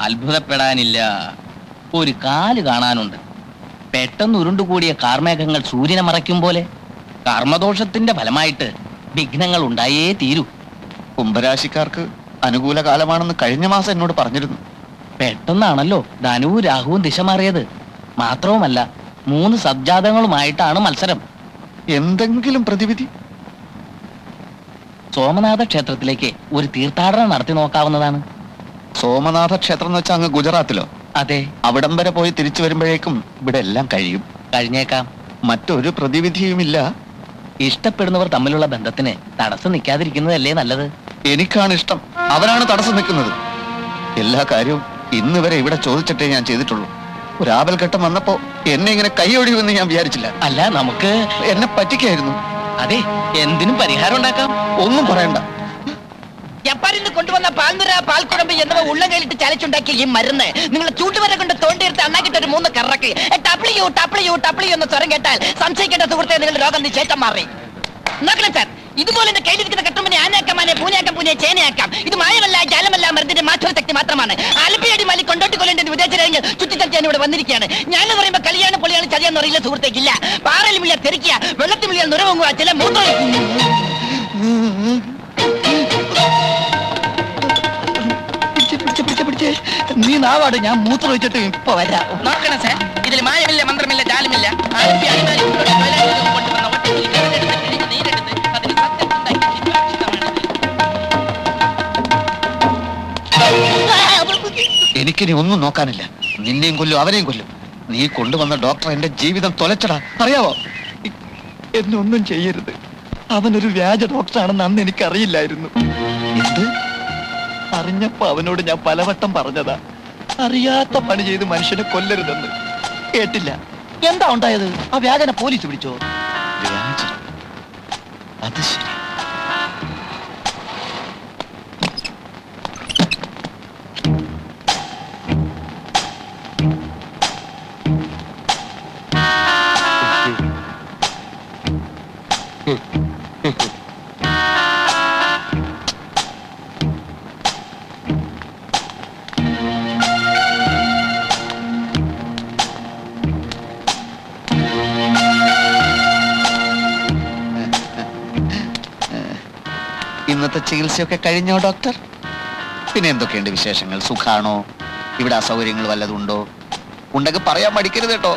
അത്ഭുതപ്പെടാനില്ല. ഒരു കാല് കാണാനുണ്ട്. പെട്ടെന്ന് ഉരുണ്ടുകൂടിയ കാർമേഘങ്ങൾ സൂര്യനെ മറയ്ക്കും പോലെ കർമ്മദോഷത്തിന്റെ ഫലമായിട്ട് വിഘ്നങ്ങൾ ഉണ്ടായേ തീരൂ. കുംഭരാശിക്കാർക്ക് അനുകൂല കാലമാണെന്ന് കഴിഞ്ഞ മാസം എന്നോട് പറഞ്ഞിരുന്നു. പെട്ടെന്നാണല്ലോ ധനുവും രാഹുവും ദിശ മാറിയത്. മാത്രവുമല്ല 3 സബ്ജാതങ്ങളുമായിട്ടാണ് മത്സരം. എന്തെങ്കിലും പ്രതിവിധി? സോമനാഥ ക്ഷേത്രത്തിലേക്ക് ഒരു തീർത്ഥാടനം നടത്തി നോക്കാവുന്നതാണ്. സോമനാഥ ക്ഷേത്രം എന്ന് വെച്ചാൽ അങ്ങ് ഗുജറാത്തിലോ? അതെ. അവിടം വരെ പോയി തിരിച്ചു വരുമ്പോഴേക്കും ഇവിടെ എല്ലാം കഴിയും. കഴിഞ്ഞേക്കാം. മറ്റൊരു പ്രതിവിധിയുമില്ല. ഇഷ്ടപ്പെടുന്നവർ തമ്മിലുള്ള ബന്ധത്തിന് തടസ്സം നിൽക്കാതിരിക്കുന്നതല്ലേ നല്ലത്. എനിക്കാണ് ഇഷ്ടം, അവനാണ് തടസ്സം നിൽക്കുന്നത്. എല്ലാ കാര്യവും ഇന്ന് വരെ ഇവിടെ ചോദിച്ചിട്ടേ ഞാൻ ചെയ്തിട്ടുള്ളൂ. ഒരു ആപൽഘട്ടം വന്നപ്പോ എന്നെ ഇങ്ങനെ കൈയൊഴിയുമെന്ന് ഞാൻ വിചാരിച്ചില്ല. അല്ല, നമുക്ക് എന്നെ പറ്റിക്കായിരുന്നു. അതെ, എന്തിനും പരിഹാരം ഉണ്ടാക്കാം. ഒന്നും പറയണ്ട. ജപ്പാനിൽ നിന്ന് കൊണ്ടുവന്ന പാൽനുര പാൽക്കുഴമ്പ് എന്നിവ ഉള്ളങ്കയിലിട്ട് ചലച്ചുണ്ടാക്കിയ ഈ മരുന്ന് നിങ്ങളെ ചൂട്ടുവരെ കൊണ്ട് തോണ്ടിയെടുത്ത് അണ്ണാക്കിട്ട് ഒരു 3 കറക്ക് ടപ്ലിയു ടപ്ലിയു ടപ്ലിയു എന്ന സ്വരം കേട്ടാൽ സംശയിക്കേണ്ട സുഹൃത്തെ നിങ്ങളുടെ രോഗം നിശ്ചയിച്ചം മാറി. നോക്കണം സാർ, ഇതുപോലെ എന്റെ കയ്യിലിരിക്കുന്ന കട്ടുമ്പനെ ആനയാക്കാമാനെ പൂനയാക്കാം പൂനെ ചേനയാക്കാം. ഇത് മായമല്ല, ജാലമല്ല, മരുന്നിന്റെ മാറ്റൊരു ശക്തി മാത്രമാണ്. ആലപ്പിയടി മാലി കൊണ്ടോട്ടിക്കൊല്ലേണ്ട വിദേശ രാജ്യങ്ങൾ ചുറ്റിച്ചടിച്ചാൻ ഇവിടെ വന്നിരിക്കുകയാണ്. ഞാനെന്ന് പറയുമ്പോൾ കല്യാണ പൊളിയാണ് ചതിയാന്ന് അറിയില്ല സുഹൃത്തേക്കില്ല. പാറയിൽ മിളിയാ തെറിക്കുക, വെള്ളത്തിൽ മിളിയാൽ നുരവങ്ങുക, ചില മൂത്രം. നീ നാവാട്, ഞാൻ മൂത്രം ഒഴിച്ചിട്ട് ഇപ്പൊ വരാം. നോക്കണം സാർ, ഇതിൽ മായമില്ല, മന്ത്രമില്ല, ജാലമില്ല. എനിക്കിനി ഒന്നും നോക്കാനില്ല. നിന്നെയും കൊല്ലും, അവനെയും കൊല്ലും. നീ കൊണ്ടുവന്ന ഡോക്ടർ എന്റെ ജീവിതം തൊലച്ചടാ, അറിയാവോ? എന്നെ ഒന്നും ചെയ്യരുത്. അവനൊരു വ്യാജ ഡോക്ടറാണെന്ന് അന്ന് എനിക്കറിയില്ലായിരുന്നു. എന്ത്? അറിഞ്ഞപ്പോ അവനോട് ഞാൻ പലവട്ടം പറഞ്ഞതാ, അറിയാത്ത പണി ചെയ്ത് മനുഷ്യനെ കൊല്ലരുതെന്ന്. കേട്ടില്ല. എന്താ ഉണ്ടായത്? ആ വ്യാജനെ പോലീസ് പിടിച്ചോ? വ്യാജം? അത് ശരി. ഇന്നത്തെ ചികിത്സയൊക്കെ കഴിഞ്ഞോ ഡോക്ടർ? പിന്നെ എന്തൊക്കെയുണ്ട് വിശേഷങ്ങൾ? സുഖാണോ? ഇവിടെ അസൗകര്യങ്ങൾ വല്ലതുണ്ടോ? ഉണ്ടെങ്കിൽ പറയാൻ മടിക്കരുത് കേട്ടോ.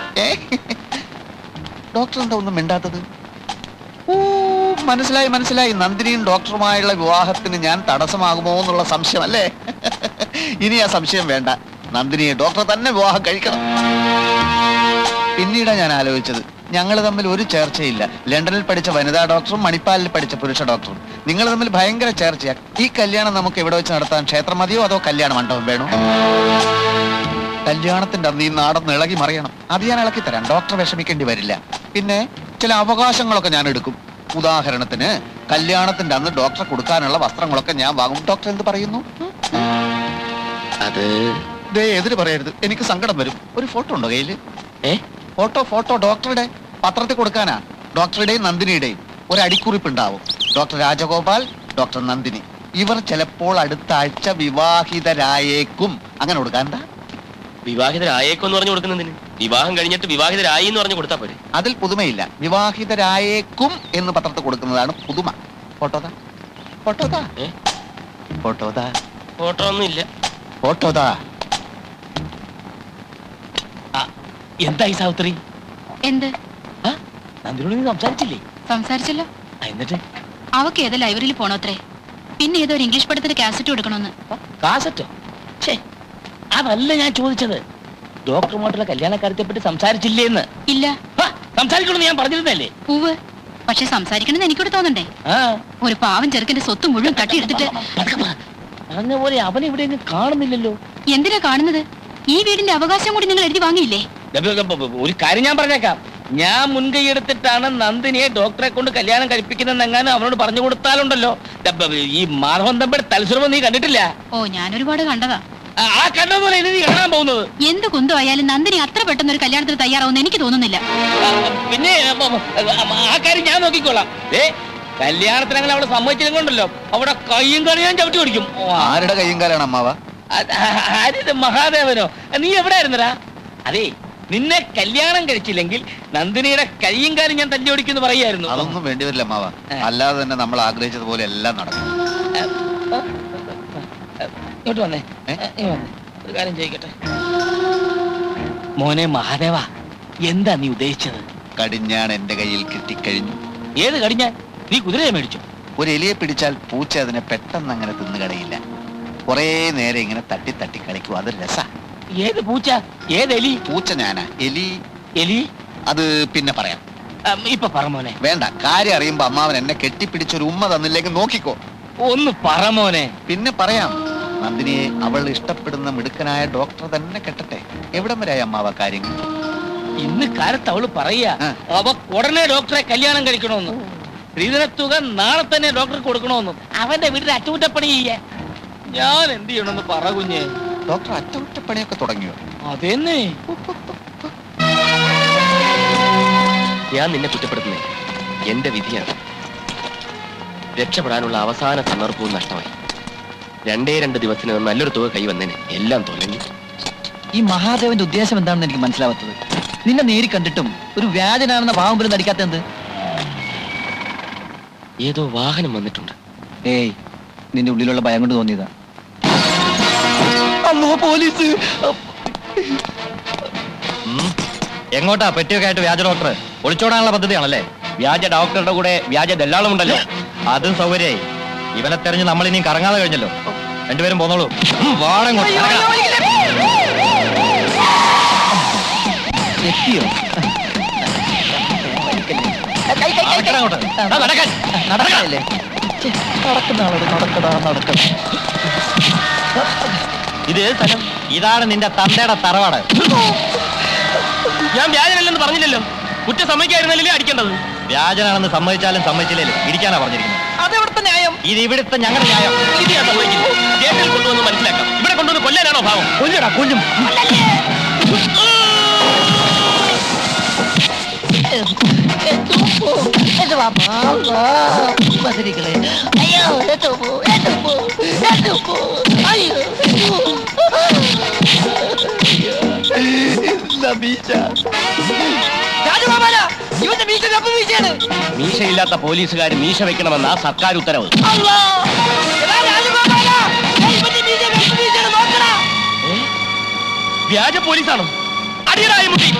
ഡോക്ടർ എന്താ ഒന്നും മിണ്ടാത്തത്? ഓ, മനസ്സിലായി മനസ്സിലായി. നന്ദിനിയും ഡോക്ടറുമായുള്ള വിവാഹത്തിന് ഞാൻ തടസ്സമാകുമോ എന്നുള്ള സംശയം അല്ലേ? ഇനി ആ സംശയം വേണ്ട. നന്ദിനിയെ ഡോക്ടർ തന്നെ വിവാഹം കഴിക്കണം. പിന്നീടാ ഞാൻ ആലോചിച്ചത്, ഞങ്ങൾ തമ്മിൽ ഒരു ചേർച്ചയില്ല. ലണ്ടനിൽ പഠിച്ച വനിതാ ഡോക്ടറും മണിപ്പാലിൽ പഠിച്ച പുരുഷ ഡോക്ടറും. നിങ്ങൾ തമ്മിൽ ഭയങ്കര ചേർച്ചയാ. ഈ കല്യാണം നമുക്ക് എവിടെ വെച്ച് നടത്താൻ? ക്ഷേത്രം മതിയോ അതോ കല്യാണ മണ്ഡപം വേണോ? കല്യാണത്തിന്റെ അന്ന് ഈ നാടൊന്ന് ഇളകി മറിയണം. അത് ഞാൻ ഇളക്കി തരാം. ഡോക്ടർ വിഷമിക്കേണ്ടി വരില്ല. പിന്നെ ചില അവകാശങ്ങളൊക്കെ ഞാൻ എടുക്കും. ഉദാഹരണത്തിന് കല്യാണത്തിന്റെ അന്ന് ഡോക്ടറെ കൊടുക്കാനുള്ള വസ്ത്രങ്ങളൊക്കെ ഞാൻ വാങ്ങും. ഡോക്ടർ എന്ത് പറയുന്നു? അത് എതിര് പറയരുത്, എനിക്ക് സങ്കടം വരും. ഒരു ഫോട്ടോ ഉണ്ടോ കയ്യില്? ഫോട്ടോ ഡോക്ടറുടെ പത്രത്തിൽ കൊടുക്കാനാ. ഡോക്ടറുടെയും നന്ദിനിയുടെയും ഒരു അടിക്കുറിപ്പ് ഉണ്ടാവും. Doctor Rajagopal, doctor Nandini. ഇവർ ചിലപ്പോൾ അടുത്ത ആഴ്ച വിവാഹിതരായേക്കും. അങ്ങനെ കൊടുക്കാൻ എന്താ? വിവാഹിതരായേക്കും എന്ന് പറഞ്ഞു കൊടുക്കുന്നതിന് വിവാഹം കഴിഞ്ഞിട്ട് വിവാഹിതരായി എന്ന് പറഞ്ഞു കൊടുത്താൽ പോരെ? അതിൽ പുതുമയില്ല. വിവാഹിതരായേക്കും എന്ന് പത്രത്തിൽ കൊടുക്കുന്നതാണ് പുതുമ. ഫോട്ടോതാ ഫോട്ടോതാ ഫോട്ടോതാ ഫോട്ടോ ഒന്നും ഇല്ല. ഫോട്ടോതാ. എന്തായി സാവിത്രി? എന്ത്? നന്ദിനോട് നീ സംസാരിച്ചില്ലേ? സംസാരിച്ചല്ലോ. എന്നിട്ട് അവക്ക് ഏതോ ലൈബ്രറിയിൽ പോണോത്രേ. പിന്നെ ഏതോ ഒരു ഇംഗ്ലീഷ് പടത്തിന്റെ കാസറ്റ് കൊടുക്കണമെന്ന്. കാസറ്റോ? അതല്ല ഞാൻ ചോദിച്ചത്. ഡോക്ടറുമായിട്ടുള്ള കല്യാണ കാര്യത്തെപ്പറ്റി സംസാരിച്ചില്ലേന്ന്. ഇല്ല. സംസാരിക്കണമെന്ന് ഞാൻ പറഞ്ഞിരുന്നല്ലേ? ഉവ്. പക്ഷെ സംസാരിക്കണമെന്ന് എനിക്കൂടെ തോന്നണ്ടേ? ഒരു പാവം ചെറുക്കന്റെ സ്വത്ത് മുഴുവൻ തട്ടിയെടുത്തിട്ട് പറഞ്ഞ പോലെ അവൻ ഇവിടെ കാണുന്നില്ലല്ലോ. എന്തിനാ കാണുന്നത്? ഈ വീടിന്റെ അവകാശം കൂടി നിങ്ങൾ എഴുതി വാങ്ങിയില്ലേ? ഒരു കാര്യം ഞാൻ പറഞ്ഞേക്കാം. ഞാൻ മുൻകൈ എടുത്തിട്ടാണ് നന്ദിനിയെ ഡോക്ടറെ കൊണ്ട് കല്യാണം കഴിപ്പിക്കുന്നതെങ്ങാനും അവനോട് പറഞ്ഞു കൊടുത്താലുണ്ടല്ലോ, ഈ മാധവൻ തമ്പിയുടെ തലസുരമ നീ കണ്ടിട്ടില്ല? ഓ, ഞാൻ ഒരുപാട് കണ്ടതാ. ആ കണ്ടതുപോലെ ഇനി നീ കാണാൻ പോകുന്നത്. എന്ത് കുന്തോ ആയാലും നന്ദിനി അത്ര പെട്ടെന്ന് ഒരു കല്യാണത്തിന് തയ്യാറാവുന്ന എനിക്ക് തോന്നുന്നില്ല. പിന്നെ ആ കാര്യം ഞാൻ നോക്കിക്കോളാം. കല്യാണത്തിന് അങ്ങനെ അവളെ സമ്മതിച്ചില്ലെങ്കിലുണ്ടല്ലോ അവിടെ കയ്യും കളിയാൻ ചവിട്ടി പിടിക്കും. ആരുടെ കയ്യും കാലാണ് അമ്മാവ? ആരിത് മഹാദേവനോ? നീ എവിടെ ആയിരുന്നടാ? അതേ, നിന്നെ കല്യാണം കഴിച്ചില്ലെങ്കിൽ നന്ദിനിയുടെ കൈയും കാലും ഞാൻ തല്ലി ഓടിക്കുന്നു പറയായിരുന്നു. അതൊന്നും വേണ്ടിവരില്ല അമ്മാവ. അല്ലാതെ തന്നെ നമ്മൾ ആഗ്രഹിച്ചതുപോലെ എല്ലാം നടക്കും. ഇങ്ങോട്ട് വന്നേ. ഒരു കാര്യം ചോദിക്കട്ടെ മോനെ മഹാദേവ, എന്താ നീ ഉദ്ദേശിച്ചത്? കടിഞ്ഞാൺ എന്റെ കയ്യിൽ കിട്ടിക്കഴിഞ്ഞു. ഏത് കടിഞ്ഞാൻ? നീ കുതിരയെ മേടിച്ചു? ഒരു എലിയെ പിടിച്ചാൽ പൂച്ച അതിനെ പെട്ടെന്ന് അങ്ങനെ തിന്നുകടയില്ല. കുറേ നേരം ഇങ്ങനെ തട്ടി തട്ടി കളിക്കും. അതൊരു രസാ. ഏത് പൂച്ച? ഏത് എലി? പൂച്ച ഞാനാ. എലി എലി അത് പിന്നെ പറയാം. ഇപ്പൊ പറ മോനെ. വേണ്ട, കാര്യം അറിയുമ്പോ അമ്മാവൻ എന്നെ കെട്ടിപ്പിടിച്ചൊരു ഉമ്മ തന്നില്ലെങ്കിൽ നോക്കിക്കോ. ഒന്ന് പറ മോനെ. പിന്നെ പറയാം. നന്ദിനിയെ അവൾ ഇഷ്ടപ്പെടുന്ന മിടുക്കനായ ഡോക്ടർ തന്നെ കെട്ടട്ടെ. എവിടം വരെയായി അമ്മാവ കാര്യങ്ങൾ? ഇന്ന് കാലത്ത് അവള് പറയാ അവ ഉടനെ ഡോക്ടറെ കല്യാണം കഴിക്കണമെന്ന്. സ്ത്രീധനത്തുക നാളെ തന്നെ ഡോക്ടർക്ക് കൊടുക്കണമെന്നും അവന്റെ വീട്ടിൽ അറ്റകുറ്റപ്പണി ചെയ്യാൻ. ഞാൻ എന്ത് ചെയ്യണമെന്ന് പറ കുഞ്ഞെ. ഡോക്ടർ അറ്റകുറ്റപ്പണിയൊക്കെ തുടങ്ങിയോ? അതെന്നെ. ഞാൻ നിന്നെ കുറ്റപ്പെടുത്തുന്നേ എന്റെ വിധിയാണ്. രക്ഷപ്പെടാനുള്ള അവസാന സന്ദർഭവും നഷ്ടമായി. 2 ദിവസത്തിനകം നല്ലൊരു തുക കൈ വന്നേനെ. എല്ലാം തൊലഞ്ഞു. ഈ മഹാദേവന്റെ ഉദ്ദേശം എന്താണെന്ന് എനിക്ക് മനസ്സിലാവാത്തത്. നിന്നെ നേരി കണ്ടിട്ടും ഒരു വ്യാജനാണെന്ന ഭാവം പോലും നടിക്കാത്തത്. ഏതോ വാഹനം വന്നിട്ടുണ്ട്. ഏയ്, നിന്റെ ഉള്ളിലുള്ള ഭയം കൊണ്ട് തോന്നിയതാ. അല്ലോ പോലീസ്! എങ്ങോട്ടാ പെട്ടിയൊക്കെ ആയിട്ട് വ്യാജ ഡോക്ടർ? ഒളിച്ചോടാനുള്ള പദ്ധതിയാണല്ലേ? വ്യാജ ഡോക്ടറുടെ കൂടെ വ്യാജ ദല്ലാളും ഉണ്ടല്ലോ. അതും സൗകര്യമായി. ഇവനെ തെരഞ്ഞ് നമ്മൾ ഇനിയും കറങ്ങാതെ കഴിഞ്ഞല്ലോ. രണ്ടുപേരും പോന്നോളൂ. എത്തിയോ? നടക്കല്ലേ? നടക്കുന്ന ആളോട് നടക്കടാ നടക്കടാ. ഇത് സ്ഥലം ഇതാണ് നിന്റെ തന്തയുടെ തറവാട്. ഞാൻ വ്യാജനല്ലെന്ന് പറഞ്ഞില്ലല്ലോ. കുറ്റം സമ്മതിക്കായിരുന്നല്ലേ അടിക്കേണ്ടത്? വ്യാജനാണെന്ന് സമ്മതിച്ചാലും സമ്മതിച്ചില്ലേലും ഇരിക്കാനാ പറഞ്ഞിരിക്കുന്നത്. അതെവിടുത്തെ ന്യായം? ഇത് ഇവിടുത്തെ ഞങ്ങളുടെ ന്യായം. ഇത് ഞാൻ സമ്മതിക്കില്ല. ജയിലിൽ കൊണ്ടുവന്ന് മനസ്സിലാക്കാം. ഇവിടെ കൊണ്ടുവന്ന് കൊല്ലാനാണോ ഭാവം? കൊല്ലടാ, കൊല്ലും. മീശയില്ലാത്ത പോലീസുകാർ മീശ വെക്കണമെന്നാ സർക്കാർ ഉത്തരവ്. വ്യാജ പോലീസാണോ? അടിയടായി മുട്ടി.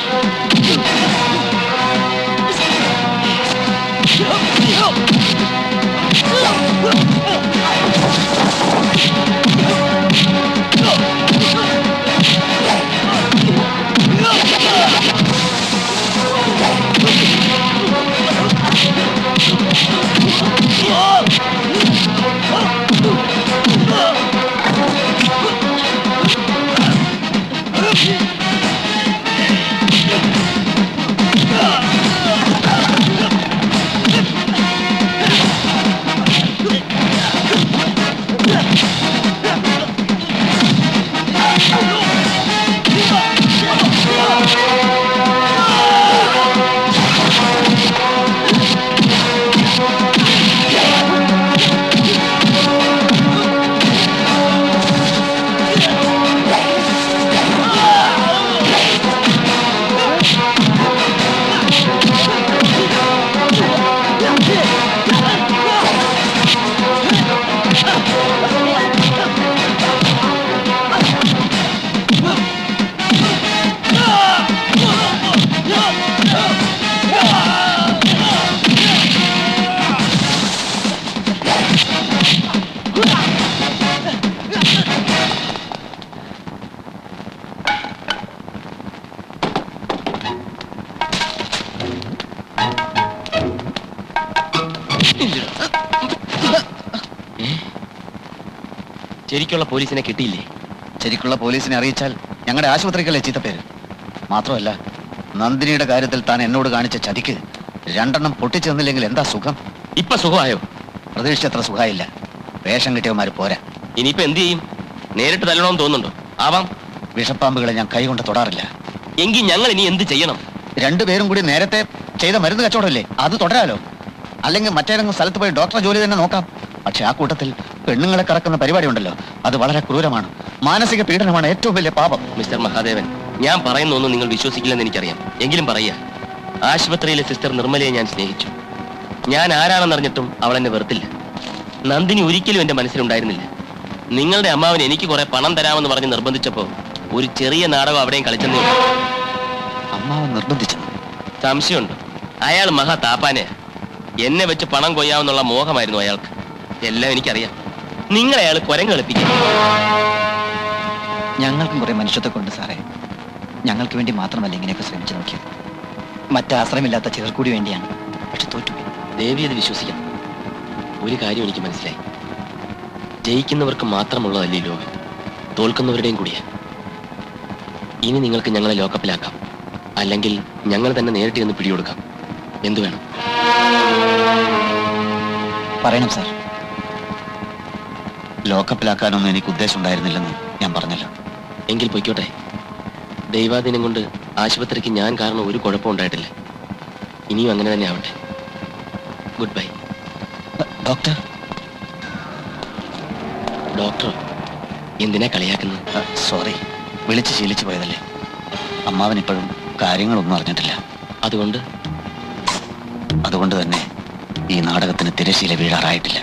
ശരിക്കുള്ള പോലീസിനെ കിട്ടിയില്ലേ? ശരിക്കുള്ള പോലീസിനെ അറിയിച്ചാൽ ഞങ്ങളുടെ ആശുപത്രിക്കല്ലേ ചീത്തപ്പേര്. മാത്രമല്ല, നന്ദിനിയുടെ കാര്യത്തിൽ താൻ എന്നോട് കാണിച്ച ചതിക്ക് 2 പൊട്ടിച്ചു തന്നില്ലെങ്കിൽ എന്താ സുഖം? ഇപ്പൊ സുഖമായോ? പ്രതീക്ഷിച്ചത്ര സുഖമായില്ല. വേഷം കിട്ടിയവന്മാര് പോരാ. ഇനിയിപ്പോ എന്ത് ചെയ്യും? നേരിട്ട് തല്ലണമെന്ന് തോന്നുന്നുണ്ടോ? ആവാം. വിഷപ്പാമ്പുകളെ ഞാൻ കൈകൊണ്ട് തൊടാറില്ല. എങ്കിൽ ഞങ്ങൾ ഇനി എന്ത് ചെയ്യണം? 2 പേരും കൂടി നേരത്തെ ചെയ്ത മരുന്ന് കച്ചവടമല്ലേ, അത് തുടരാലോ. അല്ലെങ്കിൽ മറ്റേതെങ്കിലും സ്ഥലത്ത് പോയി ഡോക്ടറെ ജോലി തന്നെ നോക്കാം. പക്ഷെ ആ കൂട്ടത്തിൽ പെണ്ണുങ്ങളെ കറക്കുന്ന പരിപാടി ഉണ്ടല്ലോ, അത് വളരെ ക്രൂരമാണ്. മാനസിക പീഡനമാണ് ഏറ്റവും വലിയ പാപം. മിസ്റ്റർ മഹാദേവൻ, ഞാൻ പറയുന്ന ഒന്നും നിങ്ങൾ വിശ്വസിക്കില്ലെന്ന് എനിക്കറിയാം. എങ്കിലും പറയാ, ആശുപത്രിയിലെ സിസ്റ്റർ നിർമ്മലയെ ഞാൻ സ്നേഹിച്ചു. ഞാൻ ആരാണെന്നറിഞ്ഞിട്ടും അവൾ എന്നെ വെറുത്തില്ല. നന്ദിനി ഒരിക്കലും എന്റെ മനസ്സിലുണ്ടായിരുന്നില്ല. നിങ്ങളുടെ അമ്മാവൻ എനിക്ക് കുറെ പണം തരാമെന്ന് പറഞ്ഞ് നിർബന്ധിച്ചപ്പോ ഒരു ചെറിയ നാടകം അവിടെയും കളിച്ചെന്നേ ഉള്ളൂ. അമ്മാവൻ നിർബന്ധിച്ചു? സംശയമുണ്ട്. അയാൾ മഹാ താപ്പാനെ. എന്നെ വെച്ച് പണം കൊയ്യാമെന്നുള്ള മോഹമായിരുന്നു അയാൾക്ക്. എല്ലാം എനിക്കറിയാം. നിങ്ങളെ അയാൾ കുരങ്ങ് കളിപ്പിക്കും. ഞങ്ങൾക്കും കുറെ മനുഷ്യത്വം സാറേ. ഞങ്ങൾക്ക് വേണ്ടി മാത്രമല്ല ഇങ്ങനെയൊക്കെ ശ്രമിച്ചു നോക്കിയത്. മറ്റാശ്രയമില്ലാത്ത ചിലർ കൂടി വേണ്ടിയാണ്. പക്ഷെ തോറ്റുപോയി. ദേവി അത് വിശ്വസിക്കണം. ഒരു കാര്യം എനിക്ക് മനസ്സിലായി. ജയിക്കുന്നവർക്ക് മാത്രമുള്ളതല്ലേ ഈ ലോകം, തോൽക്കുന്നവരുടെയും കൂടിയാ. ഇനി നിങ്ങൾക്ക് ഞങ്ങളെ ലോക്കപ്പിലാക്കാം, അല്ലെങ്കിൽ ഞങ്ങൾ തന്നെ നേരിട്ട് ചെന്ന് പിടികൊടുക്കാം. എന്തു വേണം? പറയണം സാർ. ലോക്കപ്പിലാക്കാനൊന്നും എനിക്ക് ഉദ്ദേശം ഉണ്ടായിരുന്നില്ലെന്ന് ഞാൻ പറഞ്ഞല്ലോ. എങ്കിൽ പൊയ്ക്കോട്ടെ. ദൈവാധീനം കൊണ്ട് ആശുപത്രിക്ക് ഞാൻ കാരണം ഒരു കുഴപ്പം ഉണ്ടായിട്ടില്ല. ഇനിയും അങ്ങനെ തന്നെ ആവട്ടെ. Good bye. ഡോക്ടർ. ഡോക്ടർ എന്തിനാ കളിയാക്കുന്നത്? സോറി, വിളിച്ച് ശീലിച്ചു പോയതല്ലേ. അമ്മാവൻ ഇപ്പോഴും കാര്യങ്ങളൊന്നും അറിഞ്ഞിട്ടില്ല. അതുകൊണ്ട് തന്നെ ഈ നാടകത്തിന് തിരശ്ശീല വീഴാറായിട്ടില്ല.